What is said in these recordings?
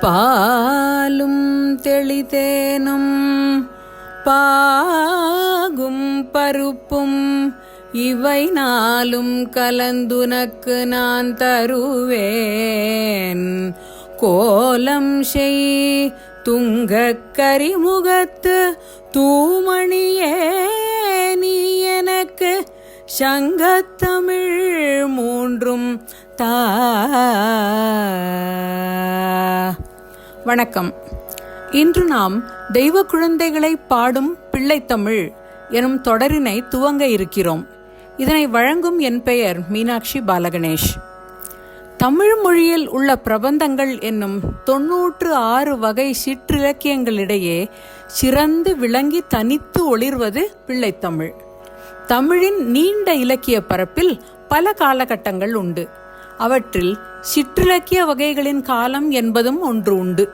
பாலும் தெளிதேனும் பாகும் பருப்பும் இவை நாளும் கலந்துனக்கு நான் தருவேன். கோலம் செய் துங்கக் கரிமுகத்து தூமணியே நீ எனக்கு சங்கத்தமிழ் மூன்றும் தா. வணக்கம். இன்று நாம் தெய்வ குழந்தைகளை பாடும் பிள்ளைத்தமிழ் எனும் தொடரினை துவங்க இருக்கிறோம். இதனை வழங்கும் என் பெயர் மீனாட்சி பாலகணேஷ். தமிழ் மொழியில் உள்ள பிரபந்தங்கள் என்னும் 96 வகை சிற்றிலக்கியங்களிடையே சிறந்து விளங்கி தனித்து ஒளிர்வது பிள்ளைத்தமிழ். தமிழின் நீண்ட இலக்கிய பரப்பில் பல காலகட்டங்கள் உண்டு. அவற்றில் சிற்றிலக்கிய வகைகளின் காலம் என்பதும் ஒன்று உண்டு.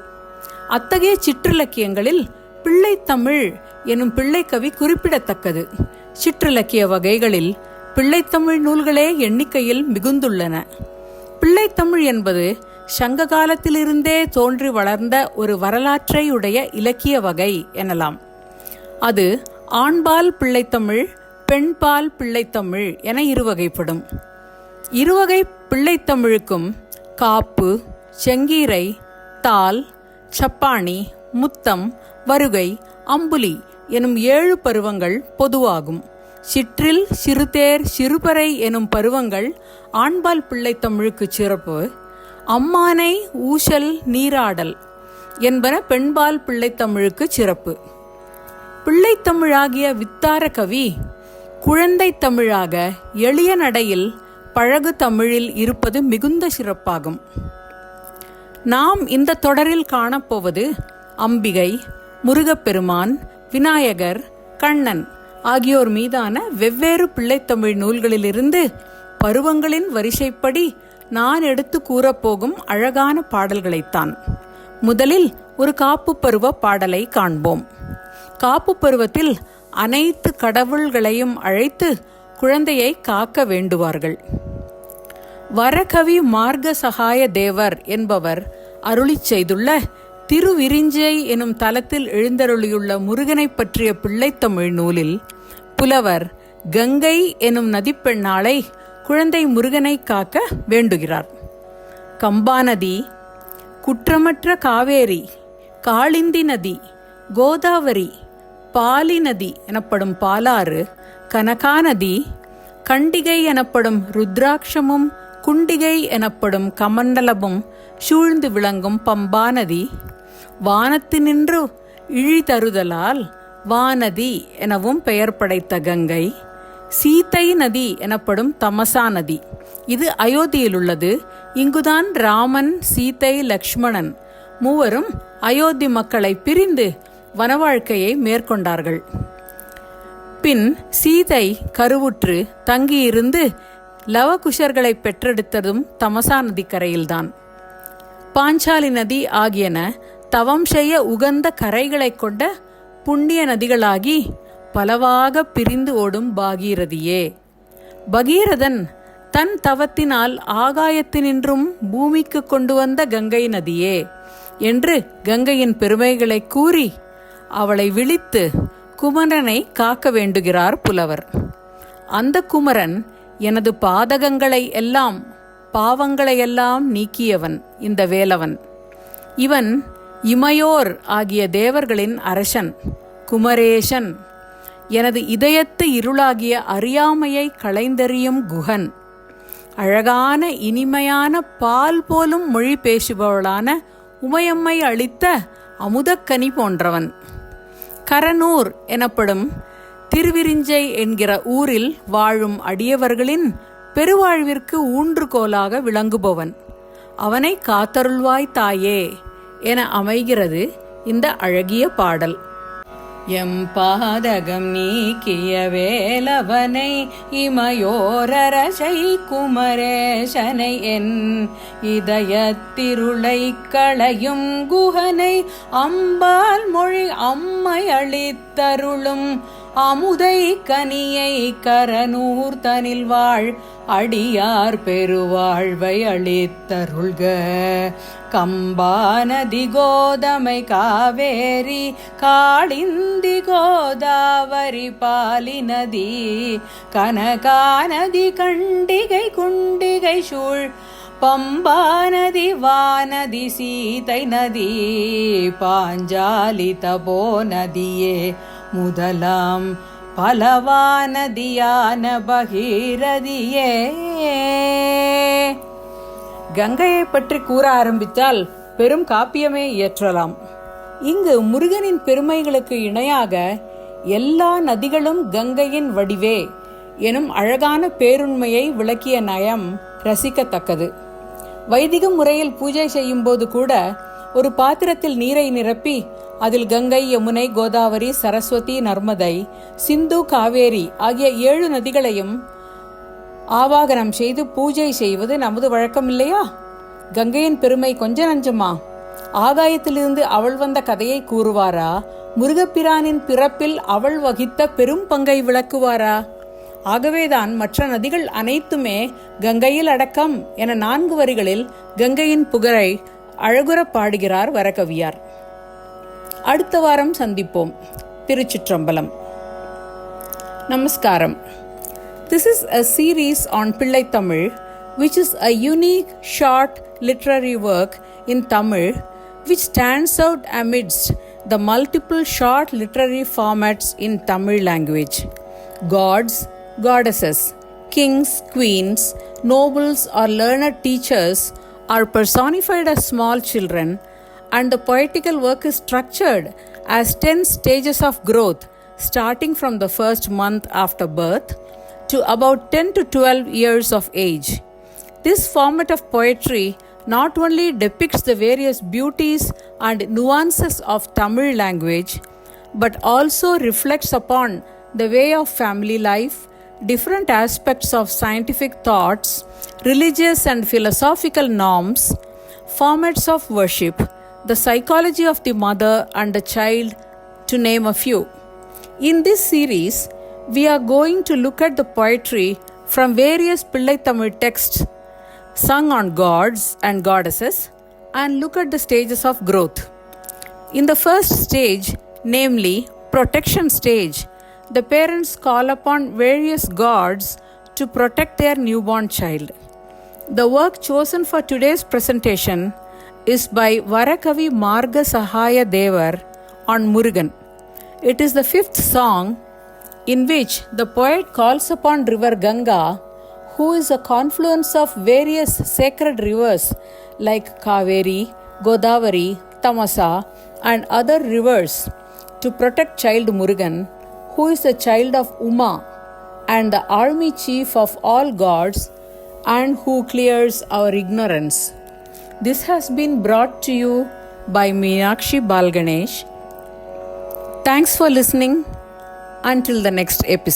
அத்தகைய சிற்றிலக்கியங்களில் பிள்ளைத்தமிழ் எனும் பிள்ளைக்கவி குறிப்பிடத்தக்கது. சிற்றிலக்கிய வகைகளில் பிள்ளைத்தமிழ் நூல்களே எண்ணிக்கையில் மிகுந்துள்ளன. பிள்ளைத்தமிழ் என்பது சங்க காலத்திலிருந்தே தோன்றி வளர்ந்த ஒரு வரலாற்றையுடைய இலக்கிய வகை எனலாம். அது ஆண்பால் பிள்ளைத்தமிழ், பெண்பால் பிள்ளைத்தமிழ் என இருவகைப்படும். இருவகை பிள்ளைத்தமிழுக்கும் காப்பு, செங்கீரை, தாள், சப்பாணி, முத்தம், வருகை, அம்புலி எனும் 7 பருவங்கள் பொதுவாகும். சிற்றில், சிறுதேர், சிறுபறை எனும் பருவங்கள் ஆண்பால் பிள்ளைத்தமிழுக்கு சிறப்பு. அம்மானை, ஊசல், நீராடல் என்பன பெண்பால் பிள்ளைத்தமிழுக்கு சிறப்பு. பிள்ளைத்தமிழாகிய வித்தார கவி குழந்தை தமிழாக எளிய நடையில் பழகு தமிழில் இருப்பது மிகுந்த சிறப்பாகும். நாம் இந்த தொடரில் காணப்போவது அம்பிகை, முருகப்பெருமான், விநாயகர், கண்ணன் ஆகியோர் மீதான வெவ்வேறு பிள்ளைத்தமிழ் நூல்களிலிருந்து பருவங்களின் வரிசைப்படி நான் எடுத்து கூறப்போகும் அழகான பாடல்களைத்தான். முதலில் ஒரு காப்பு பருவ பாடலை காண்போம். காப்பு பருவத்தில் அனைத்து கடவுள்களையும் அழைத்து குழந்தையை காக்க வேண்டுவார்கள். வரகவி மார்க சகாய தேவர் என்பவர் அருளிச் செய்துள்ள திருவிரிஞ்சை எனும் தலத்தில் எழுந்தருளியுள்ள முருகனை பற்றிய பிள்ளைத்தமிழ் நூலில் புலவர் கங்கை எனும் நதிப்பெண்ணாளை குழந்தை முருகனை காக்க வேண்டுகிறார். கம்பாநதி, குற்றமற்ற காவேரி, காளிந்தி நதி, கோதாவரி, பாலி நதி எனப்படும் பாலாறு, கனகாநதி, கண்டிகை எனப்படும் ருத்ராட்சமும் குண்டிகை எனப்படும் கமண்டலமும் சூழ்ந்து விளங்கும் பம்பாநதி, வானத்தினின்று இழி தருதலால் வானதி எனவும் பெயர் படைத்த கங்கை, சீதை நதி எனப்படும் தமசா நதி. இது அயோத்தியில் உள்ளது. இங்குதான் ராமன், சீதை, லக்ஷ்மணன் மூவரும் அயோத்தி மக்களை பிரிந்து வனவாழ்க்கையை மேற்கொண்டார்கள். பின் சீதை கருவுற்று தங்கியிருந்து லவகுஷர்களை பெற்றெடுத்ததும் தமசா நதிக்கரையில்தான். பாஞ்சாலி நதி ஆகியன தவம் செய்ய உகந்த கரைகளை கொண்ட புண்ணிய நதிகளாகி பலவாக பிரிந்து ஓடும் பாகீரதியே. பகீரதன் தன் தவத்தினால் ஆகாயத்தினின்றும் பூமிக்கு கொண்டு வந்த கங்கை நதியே என்று கங்கையின் பெருமைகளை கூறி அவளை விழித்து குமரனை காக்க வேண்டுகிறார் புலவர். அந்த குமரன் எனது பாதகங்களை எல்லாம், பாவங்களையெல்லாம் நீக்கியவன் இந்த வேலவன். இவன் இமையோர் ஆகிய தேவர்களின் அரசன், குமரேசன். எனது இதயத்து இருளாகிய அறியாமையை களைந்தெறியும் குகன். அழகான இனிமையான பால் போலும் மொழி பேசுபவளான உமையம்மை அளித்த அமுதக்கனி போன்றவன். கரனூர் எனப்படும் திருவிரிஞ்சை என்கிற ஊரில் வாழும் அடியவர்களின் பெருவாழ்விற்கு ஊன்றுகோலாக விளங்குபவன். அவனை காத்தருள்வாய் தாயே என அமைகிறது இந்த அழகிய பாடல். எம் பாதகம் நீக்கிய வேலவனை இமையோரரசை குமரேசனை என் இதயத்திருளை களையும் குகனை அம்பால் மொழி அம்மை அளித்தருளும் அமுதை கனியை கரனூர் தனில் வாழ் அடியார் பெருவாழ்வை அளித்தருள்க. கம்பாநதி கோதமை காவேரி காளிந்தி கோதாவரி பாலி நதி கனகாநதி கண்டிகை குண்டிகை சூழ் பம்பாநதி வானதி சீதை நதி பாஞ்சாலி தபோ நதியே முதலாம் பலவானதியான பகீரதியே. கங்கையை பற்றி கூற ஆரம்பித்தால் பெரும் காப்பியமே இயற்றலாம். இங்கு முருகனின் பெருமைகளுக்கு இணையாக எல்லா நதிகளும் கங்கையின் வடிவே எனும் அழகான பேருண்மையை விளக்கிய நயம் ரசிக்கத்தக்கது. வைதிக முறையில் பூஜை செய்யும் போது கூட ஒரு பாத்திரத்தில் நீரை நிரப்பி அதில் கங்கை, யமுனை, கோதாவரி, சரஸ்வதி, நர்மதை, சிந்து, காவேரி ஆகிய 7 நதிகளையும் ஆவாகனம் செய்து பூஜை செய்வது நமது வழக்கம் இல்லையா? கங்கையின் பெருமை கொஞ்ச நஞ்சமா? ஆகாயத்திலிருந்து அவள் வந்த கதையை கூறுவாரா? முருகப்பிரானின் பிறப்பில் அவள் வகித்த பெரும் பங்கை விளக்குவாரா? ஆகவேதான் மற்ற நதிகள் அனைத்துமே கங்கையில் அடக்கம் என 4 வரிகளில் கங்கையின் புகழை அழகுற பாடுகிறார் வரகவியார். அடுத்த வாரம் சந்திப்போம். திருச்சிற்றம்பலம். நமஸ்காரம். This is a series on Pillai Tamil, which is a unique short literary work in Tamil which stands out amidst the multiple short literary formats in Tamil language. Gods, goddesses, kings, queens, nobles or learned teachers are personified as small children, and the poetical work is structured as 10 stages of growth starting from the first month after birth to about 10 to 12 years of age. This format of poetry not only depicts the various beauties and nuances of Tamil language, but also reflects upon the way of family life, different aspects of scientific thoughts, religious and philosophical norms, formats of worship, the psychology of the mother and the child, to name a few. In this series, we are going to look at the poetry from various Pillai Tamil texts sung on gods and goddesses and look at the stages of growth. In the first stage, namely protection stage, the parents call upon various gods to protect their newborn child. The work chosen for today's presentation is by Varakavi Marga Sahaya Devar on Murugan. It is the 5th song in which the poet calls upon river Ganga, who is a confluence of various sacred rivers like Kaveri, Godavari, Tamasa and other rivers, to protect child Murugan, who is the child of Uma and the army chief of all gods and who clears our ignorance. This has been brought to you by Meenakshi Balganesh. Thanks for listening. Until the next episode.